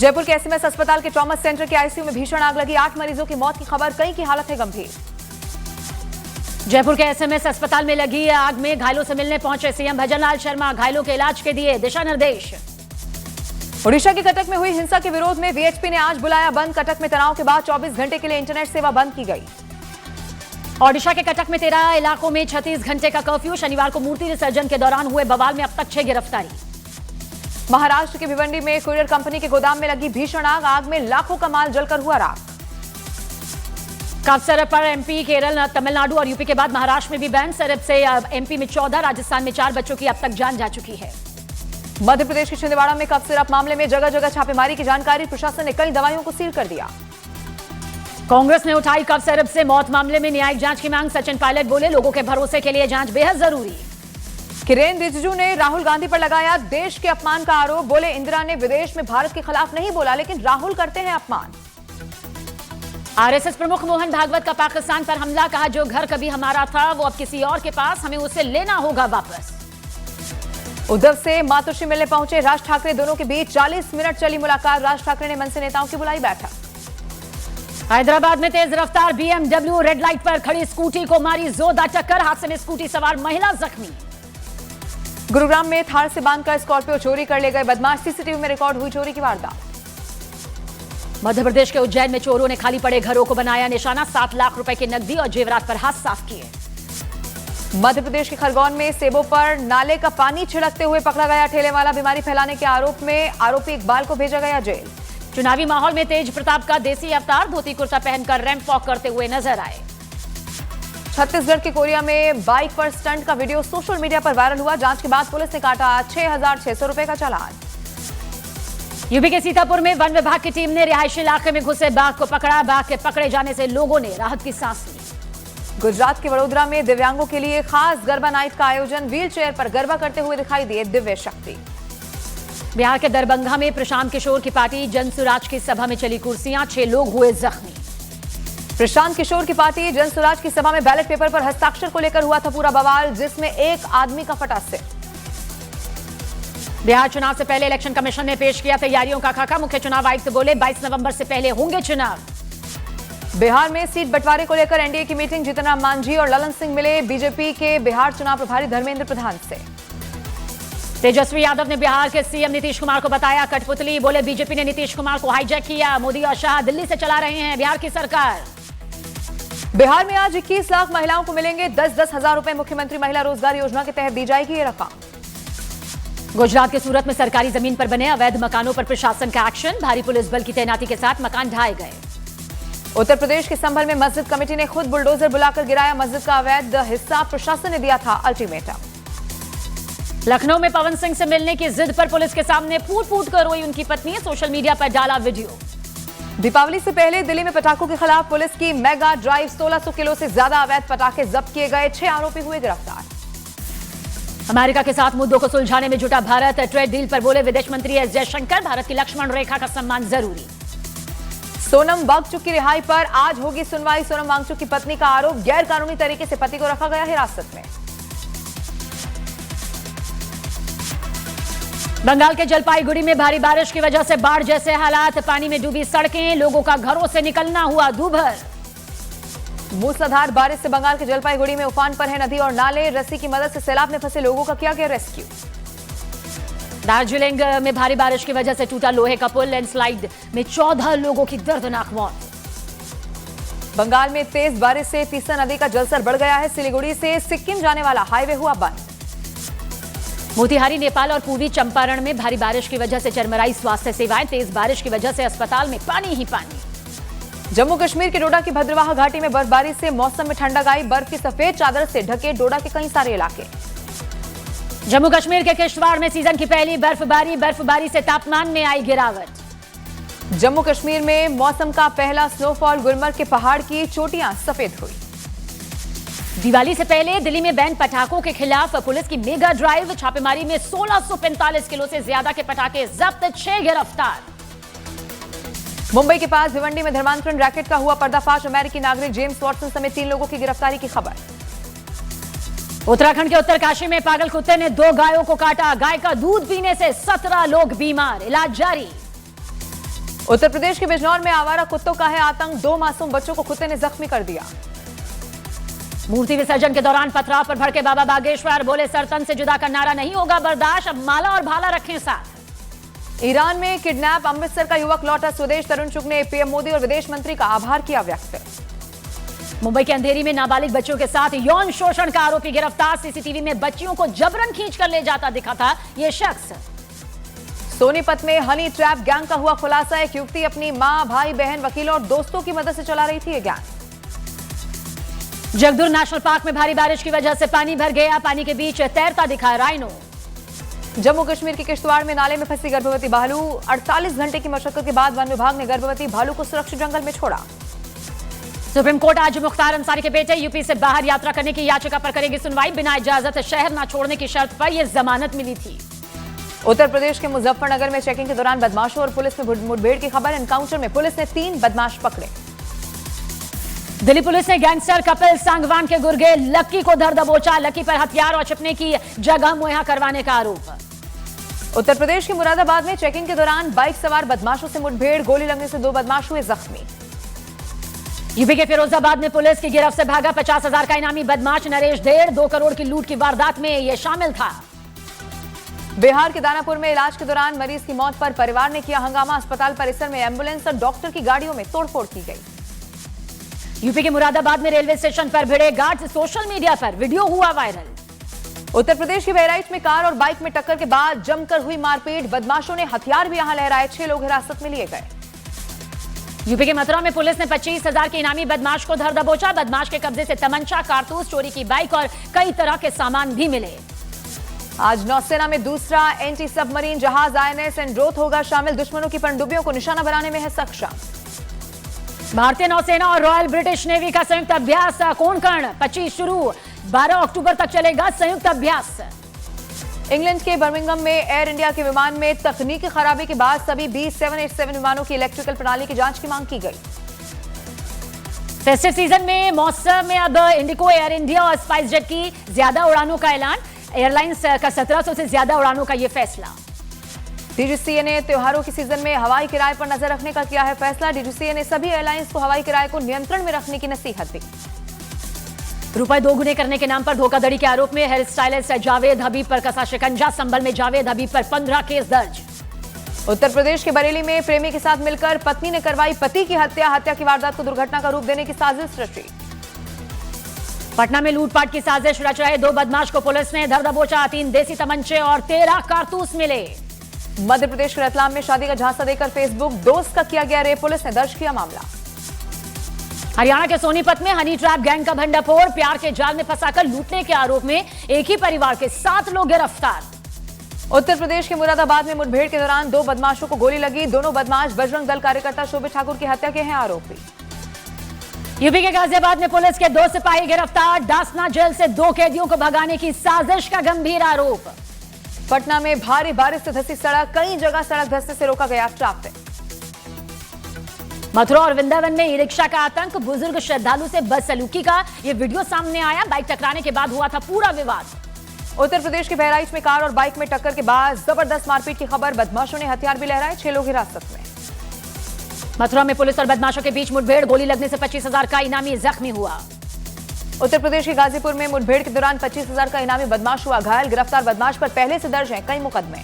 जयपुर के एसएमएस अस्पताल के ट्रॉमा सेंटर के आईसीयू में भीषण आग लगी। 8 मरीजों की मौत की खबर, कई की हालत है गंभीर। जयपुर के एसएमएस अस्पताल में लगी आग में घायलों से मिलने पहुंचे सीएम भजनलाल शर्मा। घायलों के इलाज के दिए दिशा निर्देश। ओडिशा के कटक में हुई हिंसा के विरोध में वीएचपी ने आज बुलाया बंद। कटक में तनाव के बाद 24 घंटे के लिए इंटरनेट सेवा बंद की गई। ओडिशा के कटक में 13 इलाकों में 36 घंटे का कर्फ्यू। शनिवार को मूर्ति विसर्जन के दौरान हुए बवाल में अब तक 6 गिरफ्तारी। महाराष्ट्र के भिवंडी में कुरियर कंपनी के गोदाम में लगी भीषण आग। आग में लाखों का माल जलकर हुआ राख। कफ सिरप पर एमपी, केरल, तमिलनाडु और यूपी के बाद महाराष्ट्र में भी बैन। सिरप से एमपी में 14, राजस्थान में 4 बच्चों की अब तक जान जा चुकी है। मध्य प्रदेश के छिंदवाड़ा में कफ सिरप मामले में जगह जगह छापेमारी की जानकारी। प्रशासन ने कई दवाइयों को सील कर दिया। कांग्रेस ने उठाई कफ सिरप से मौत मामले में न्यायिक जांच की मांग। सचिन पायलट बोले, लोगों के भरोसे के लिए जांच बेहद जरूरी। किरेन रिजिजू ने राहुल गांधी पर लगाया देश के अपमान का आरोप। बोले, इंदिरा ने विदेश में भारत के खिलाफ नहीं बोला, लेकिन राहुल करते हैं अपमान। आरएसएस प्रमुख मोहन भागवत का पाकिस्तान पर हमला। कहा, जो घर कभी हमारा था वो अब किसी और के पास, हमें उसे लेना होगा वापस। उद्धव से मातोश्री मिलने पहुंचे राज ठाकरे। दोनों के बीच 40 मिनट चली मुलाकात। राज ठाकरे ने मनसे नेताओं की बुलाई बैठक। हैदराबाद में तेज रफ्तार बीएमडब्ल्यू रेड लाइट पर खड़ी स्कूटी को मारी जोरदार टक्कर। हादसे में स्कूटी सवार महिला जख्मी। गुरुग्राम में थार से बांधकर स्कॉर्पियो चोरी कर ले गए बदमाश। सीसीटीवी में रिकॉर्ड हुई चोरी की वारदात। मध्य प्रदेश के उज्जैन में चोरों ने खाली पड़े घरों को बनाया निशाना। 7 लाख रुपए की नकदी और जेवरात पर हाथ साफ किए। मध्य प्रदेश के खरगोन में सेबों पर नाले का पानी छिड़कते हुए पकड़ा गया ठेले वाला। बीमारी फैलाने के आरोप में आरोपी इकबाल को भेजा गया जेल। चुनावी माहौल में तेज प्रताप का देसी अवतार। धोती कुर्ता पहनकर रैंप वॉक करते हुए नजर आए। छत्तीसगढ़ के कोरिया में बाइक पर स्टंट का वीडियो सोशल मीडिया पर वायरल हुआ। जांच के बाद पुलिस ने काटा 6,600 रुपए का चालान। यूपी के सीतापुर में वन विभाग की टीम ने रिहायशी इलाके में घुसे बाघ को पकड़ा। बाघ के पकड़े जाने से लोगों ने राहत की सांस ली। गुजरात के वडोदरा में दिव्यांगों के लिए खास गरबा नाइट का आयोजन। व्हील चेयर पर गरबा करते हुए दिखाई दिए दिव्य शक्ति। बिहार के दरभंगा में प्रशांत किशोर की पार्टी जनसुराज की सभा में चली कुर्सियां। 6 लोग हुए जख्मी। प्रशांत किशोर की पार्टी जनसुराज की सभा में बैलेट पेपर पर हस्ताक्षर को लेकर हुआ था पूरा बवाल, जिसमें एक आदमी का फटा सिर। बिहार चुनाव से पहले इलेक्शन कमीशन ने पेश किया तैयारियों का खाका। मुख्य चुनाव आयुक्त बोले, 22 नवंबर से पहले होंगे चुनाव। बिहार में सीट बंटवारे को लेकर एनडीए की मीटिंग। जीतन राम मांझी और ललन सिंह मिले बीजेपी के बिहार चुनाव प्रभारी धर्मेंद्र प्रधान से। तेजस्वी यादव ने बिहार के सीएम नीतीश कुमार को बताया कठपुतली। बोले, बीजेपी ने नीतीश कुमार को हाईजैक किया। मोदी और शाह दिल्ली से चला रहे हैं बिहार की सरकार। बिहार में आज 21 लाख महिलाओं को मिलेंगे 10-10 हजार रुपए। मुख्यमंत्री महिला रोजगार योजना के तहत दी जाएगी ये रकम। गुजरात के सूरत में सरकारी जमीन पर बने अवैध मकानों पर प्रशासन का एक्शन। भारी पुलिस बल की तैनाती के साथ मकान ढाए गए। उत्तर प्रदेश के संभल में मस्जिद कमेटी ने खुद बुलडोजर बुलाकर गिराया मस्जिद का अवैध हिस्सा। प्रशासन ने दिया था अल्टीमेटम। लखनऊ में पवन सिंह से मिलने की जिद पर पुलिस के सामने फूट फूट कर रोई उनकी पत्नी। सोशल मीडिया पर डाला वीडियो। दीपावली से पहले दिल्ली में पटाखों के खिलाफ पुलिस की मेगा ड्राइव। 1600 किलो से ज्यादा अवैध पटाखे जब्त किए गए। 6 आरोपी हुए गिरफ्तार। अमेरिका के साथ मुद्दों को सुलझाने में जुटा भारत। ट्रेड डील पर बोले विदेश मंत्री एस जयशंकर, भारत की लक्ष्मण रेखा का सम्मान जरूरी। सोनम वांगचुक की रिहाई पर आज होगी सुनवाई। सोनम वांगचुक की पत्नी का आरोप, गैर कानूनी तरीके से पति को रखा गया हिरासत में। बंगाल के जलपाईगुड़ी में भारी बारिश की वजह से बाढ़ जैसे हालात। पानी में डूबी सड़कें, लोगों का घरों से निकलना हुआ दूभर। मूसलाधार बारिश से बंगाल के जलपाईगुड़ी में उफान पर है नदी और नाले। रस्सी की मदद से सैलाब में फंसे लोगों का किया गया रेस्क्यू। दार्जिलिंग में भारी बारिश की वजह से टूटा लोहे का पुल। लैंडस्लाइड में 14 लोगों की दर्दनाक मौत। बंगाल में तेज बारिश से तीस्ता नदी का जलस्तर बढ़ गया है। सिलीगुड़ी से सिक्किम जाने वाला हाईवे हुआ बंद। मोतिहारी, नेपाल और पूर्वी चंपारण में भारी बारिश की वजह से चरमराई स्वास्थ्य सेवाएं। तेज बारिश की वजह से अस्पताल में पानी ही पानी। जम्मू कश्मीर के डोडा की भद्रवाह घाटी में बर्फबारी से मौसम में ठंडक आई। बर्फ की सफेद चादर से ढके डोडा के कई सारे इलाके। जम्मू कश्मीर के किश्तवाड़ में सीजन की पहली बर्फबारी से तापमान में आई गिरावट। जम्मू कश्मीर में मौसम का पहला स्नोफॉल। गुलमर्ग के पहाड़ की चोटियां सफेद हुई। दिवाली से पहले दिल्ली में बैन पटाखों के खिलाफ पुलिस की मेगा ड्राइव। छापेमारी में 1645 किलो से ज्यादा के पटाखे जब्त। 6 गिरफ्तार। मुंबई के पास भिवंडी में धर्मांतरण रैकेट का हुआ पर्दाफाश। अमेरिकी नागरिक जेम्स वॉटसन समेत 3 लोगों की गिरफ्तारी की खबर। उत्तराखंड के उत्तरकाशी में पागल कुत्ते ने 2 गायों को काटा। गाय का दूध पीने से 17 लोग बीमार। इलाज जारी। उत्तर प्रदेश के बिजनौर में आवारा कुत्तों का है आतंक, 2 मासूम बच्चों को कुत्ते ने जख्मी कर दिया। मूर्ति विसर्जन के दौरान पथराव पर भड़के बाबा बागेश्वर, बोले सरतन से जुदा का नारा नहीं होगा बर्दाश्त, अब माला और भाला रखें साथ। ईरान में किडनैप अमृतसर का युवक लौटा स्वदेश, तरुण चुग ने पीएम मोदी और विदेश मंत्री का आभार किया व्यक्त। मुंबई के अंधेरी में नाबालिग बच्चों के साथ यौन शोषण का आरोपी गिरफ्तार, सीसीटीवी में बच्चियों को जबरन खींचकर ले जाता दिखा था यह शख्स। सोनीपत में हनी ट्रैप गैंग का हुआ खुलासा, एक युवती अपनी मां, भाई, बहन, वकीलों और दोस्तों की मदद से चला रही थी यह गैंग। जगदूर नेशनल पार्क में भारी बारिश की वजह से पानी भर गया, पानी के बीच तैरता दिखा राइनो। जम्मू कश्मीर के किश्तवाड़ में नाले में फंसी गर्भवती भालू, 48 घंटे की मशक्कत के बाद वन विभाग ने गर्भवती भालू को सुरक्षित जंगल में छोड़ा। सुप्रीम कोर्ट आज मुख्तार अंसारी के बेटे यूपी से बाहर यात्रा करने की याचिका पर करेगी सुनवाई, बिना इजाजत शहर न छोड़ने की शर्त पर यह जमानत मिली थी। उत्तर प्रदेश के मुजफ्फरनगर में चेकिंग के दौरान बदमाशों और पुलिस में मुठभेड़ की खबर, एनकाउंटर में पुलिस ने 3 बदमाश पकड़े। दिल्ली पुलिस ने गैंगस्टर कपिल सांगवान के गुर्गे लक्की को धर दबोचा, लक्की पर हथियार और छिपने की जगह मुहैया करवाने का आरोप। उत्तर प्रदेश के मुरादाबाद में चेकिंग के दौरान बाइक सवार बदमाशों से मुठभेड़, गोली लगने से 2 बदमाश हुए जख्मी। यूपी के फिरोजाबाद में पुलिस की गिरफ्त से भागा 50,000 का इनामी बदमाश नरेश ढेर, 2 करोड़ की लूट की वारदात में यह शामिल था। बिहार के दानापुर में इलाज के दौरान मरीज की मौत पर परिवार ने किया हंगामा, अस्पताल परिसर में एम्बुलेंस और डॉक्टर की गाड़ियों में तोड़फोड़ की गई। यूपी के मुरादाबाद में रेलवे स्टेशन पर भिड़े गार्ड, सोशल मीडिया पर वीडियो हुआ वायरल। उत्तर प्रदेश के बहराइच में कार और बाइक में टक्कर के बाद जमकर हुई मारपीट, बदमाशों ने हथियार भी यहां लहराए, 6 लोग हिरासत में लिए गए। यूपी के मथुरा में पुलिस ने 25,000 के इनामी बदमाश को धर दबोचा, बदमाश के कब्जे से तमंचा, कारतूस, चोरी की बाइक और कई तरह के सामान भी मिले। आज नौसेना में दूसरा एंटी सबमरीन जहाज INS एंड्रोथ होगा शामिल, दुश्मनों की पनडुब्बियों को निशाना बनाने में है सक्षम। भारतीय नौसेना और रॉयल ब्रिटिश नेवी का संयुक्त अभ्यास कोणकण 25 शुरू, 12 अक्टूबर तक चलेगा संयुक्त अभ्यास। इंग्लैंड के बर्मिंघम में एयर इंडिया के विमान में तकनीकी खराबी के बाद सभी 20 787 विमानों की इलेक्ट्रिकल प्रणाली की जांच की मांग की गई। फेस्टिव सीजन में मौसम में अब इंडिगो, एयर इंडिया और स्पाइस जेट की ज्यादा उड़ानों का ऐलान, एयरलाइंस का 1700 से ज्यादा उड़ानों का यह फैसला। DGCA ने त्योहारों के सीजन में हवाई किराए पर नजर रखने का किया है फैसला, DGCA ने सभी एयरलाइंस को हवाई किराए को नियंत्रण में रखने की नसीहत दी। रुपए दोगुने करने के नाम पर धोखाधड़ी के आरोप में हेयर स्टाइलिस्ट जावेद हबीब पर कसा शिकंजा, संभल में जावेद हबीब पर 15 केस दर्ज। उत्तर प्रदेश के बरेली में प्रेमी के साथ मिलकर पत्नी ने करवाई पति की हत्या, हत्या की वारदात को दुर्घटना का रूप देने की साजिश रची। पटना में लूटपाट की साजिश रच रहे 2 बदमाश को पुलिस ने धर दबोचा, 3 देसी तमंचे और 13 कारतूस मिले। मध्य प्रदेश के रतलाम में शादी का झांसा देकर फेसबुक दोस्त का किया गया रेप, पुलिस ने दर्ज किया मामला। हरियाणा के सोनीपत में हनी ट्रैप गैंग का भंडाफोड़, प्यार के जाल में फंसाकर लूटने के आरोप में एक ही परिवार के 7 लोग गिरफ्तार। उत्तर प्रदेश के मुरादाबाद में मुठभेड़ के दौरान 2 बदमाशों को गोली लगी, दोनों बदमाश बजरंग दल कार्यकर्ता शोभित ठाकुर की हत्या के हैं आरोपी। यूपी के गाजियाबाद में पुलिस के 2 सिपाही गिरफ्तार, डासना जेल से 2 कैदियों को भगाने की साजिश का गंभीर आरोप। पटना में भारी बारिश से धंसी सड़क, कई जगह सड़क धंसने से रोका गया ट्रैफिक। मथुरा और वृंदावन में ई रिक्शा का आतंक, बुजुर्ग श्रद्धालु से बदसलूकी का यह वीडियो सामने आया, बाइक टकराने के बाद हुआ था पूरा विवाद। उत्तर प्रदेश के बहराइच में कार और बाइक में टक्कर के बाद जबरदस्त मारपीट की खबर, बदमाशों ने हथियार भी लहराए, 6 लोग हिरासत में। मथुरा में पुलिस और बदमाशों के बीच मुठभेड़, गोली लगने से 25,000 का इनामी जख्मी हुआ। उत्तर प्रदेश के गाजीपुर में मुठभेड़ के दौरान 25,000 का इनामी बदमाश हुआ घायल, गिरफ्तार बदमाश पर पहले से दर्ज हैं कई मुकदमे।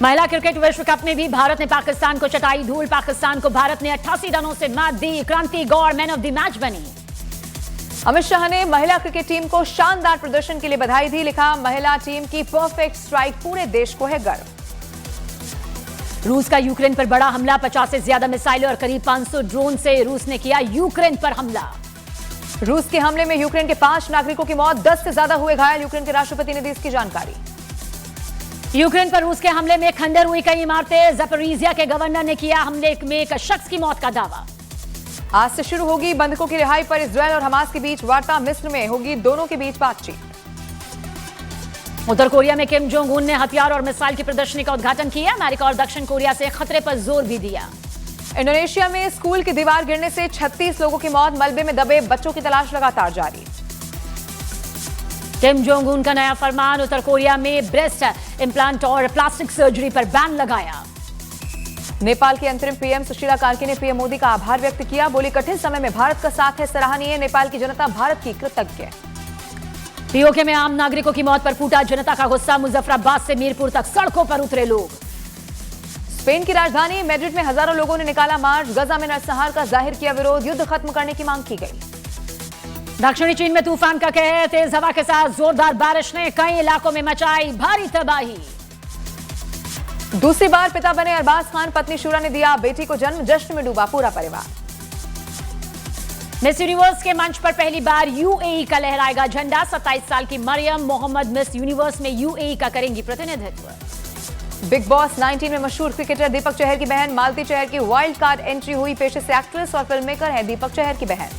महिला क्रिकेट विश्व कप में भी भारत ने पाकिस्तान को चटाई धूल, पाकिस्तान को भारत ने 88 रनों से मात दी, क्रांति गौर मैन ऑफ द मैच बनी। अमित शाह ने महिला क्रिकेट टीम को शानदार प्रदर्शन के लिए बधाई दी, लिखा महिला टीम की परफेक्ट स्ट्राइक पूरे देश को है गर्व। रूस का यूक्रेन पर बड़ा हमला, 50 से ज्यादा मिसाइलें और करीब 500 ड्रोन से रूस ने किया यूक्रेन पर हमला। रूस के हमले में यूक्रेन के 5 नागरिकों की मौत, 10 से ज्यादा हुए घायल, यूक्रेन के राष्ट्रपति ने दी इसकी जानकारी। यूक्रेन पर रूस के हमले में खंडर हुई कई इमारतें, ज़पोरिज़िया के गवर्नर ने किया हमले में एक शख्स की मौत का दावा। आज से शुरू होगी बंधकों की रिहाई पर इजरायल और हमास के बीच वार्ता, मिस्र में होगी दोनों के बीच बातचीत। उत्तर कोरिया में किम जोंग उन ने हथियार और मिसाइल की प्रदर्शनी का उद्घाटन किया, अमेरिका और दक्षिण कोरिया से खतरे पर जोर भी दिया। इंडोनेशिया में स्कूल की दीवार गिरने से 36 लोगों की मौत, मलबे में दबे बच्चों की तलाश लगातार जारी। किम जोंग उन का नया फरमान, उत्तर कोरिया में ब्रेस्ट इम्प्लांट और प्लास्टिक सर्जरी पर बैन लगाया। नेपाल की अंतरिम पीएम सुशीला कार्की ने पीएम मोदी का आभार व्यक्त किया। बोली, कठिन समय में भारत का साथ है सराहनीय। नेपाल की जनता भारत की कृतज्ञ। पीओके में आम नागरिकों की मौत पर फूटा जनता का गुस्सा। मुजफ्फराबाद से मीरपुर तक सड़कों पर उतरे लोग। स्पेन की राजधानी मैड्रिड में हजारों लोगों ने निकाला मार्च। गजा में नरसंहार का जाहिर किया विरोध। युद्ध खत्म करने की मांग की गई। दक्षिणी चीन में तूफान का कहर। तेज हवा के साथ जोरदार बारिश ने कई इलाकों में मचाई भारी तबाही। दूसरी बार पिता बने अरबाज खान, पत्नी शूरा ने दिया बेटी को जन्म। जश्न में डूबा पूरा परिवार। मिस यूनिवर्स के मंच पर पहली बार यूएई का लहराएगा झंडा। 27 साल की मरियम मोहम्मद मिस यूनिवर्स में यूएई का करेंगी प्रतिनिधित्व। बिग बॉस 19 में मशहूर क्रिकेटर दीपक चहर की बहन मालती चहर की वाइल्ड कार्ड एंट्री हुई। पेशे से एक्ट्रेस और फिल्म मेकर है दीपक चहर की बहन।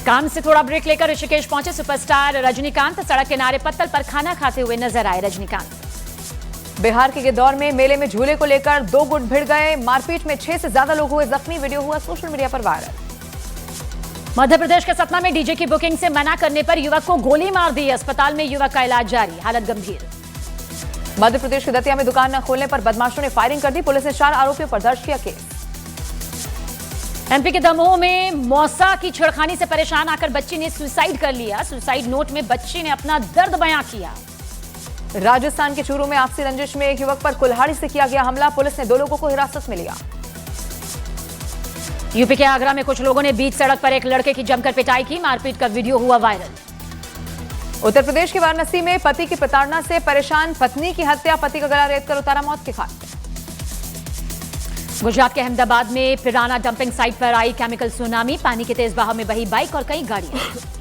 काम से थोड़ा ब्रेक लेकर ऋषिकेश पहुंचे सुपरस्टार रजनीकांत। सड़क किनारे पत्तल पर खाना खाते हुए नजर आए रजनीकांत। बिहार के गिद्धौर में मेले में झूले को लेकर 2 गुट भिड़ गए। मारपीट में 6 से ज्यादा लोग हुए जख्मी। वीडियो हुआ सोशल मीडिया पर वायरल। मध्य प्रदेश के सतना में डीजे की बुकिंग से मना करने पर युवक को गोली मार दी। अस्पताल में युवक का इलाज जारी, हालत गंभीर। मध्य प्रदेश के दतिया में दुकान न खोलने पर बदमाशों ने फायरिंग कर दी। पुलिस ने 4 आरोपियों पर दर्ज किया केस। एमपी के दमोह में मौसा की छेड़खानी से परेशान आकर बच्ची ने सुसाइड कर लिया। सुसाइड नोट में बच्ची ने अपना दर्द बयां किया। राजस्थान के चूरू में आपसी रंजिश में एक युवक पर कुल्हाड़ी से किया गया हमला। पुलिस ने 2 लोगों को हिरासत में लिया। यूपी के आगरा में कुछ लोगों ने बीच सड़क पर एक लड़के की जमकर पिटाई की। मारपीट का वीडियो हुआ वायरल। उत्तर प्रदेश के वाराणसी में पति की प्रताड़ना से परेशान पत्नी की हत्या। पति का गला रेतकर उतारा मौत के घाट। गुजरात के अहमदाबाद में पिराना डंपिंग साइट पर आई केमिकल सुनामी। पानी के तेज बहाव में बही बाइक और कई गाड़ियां।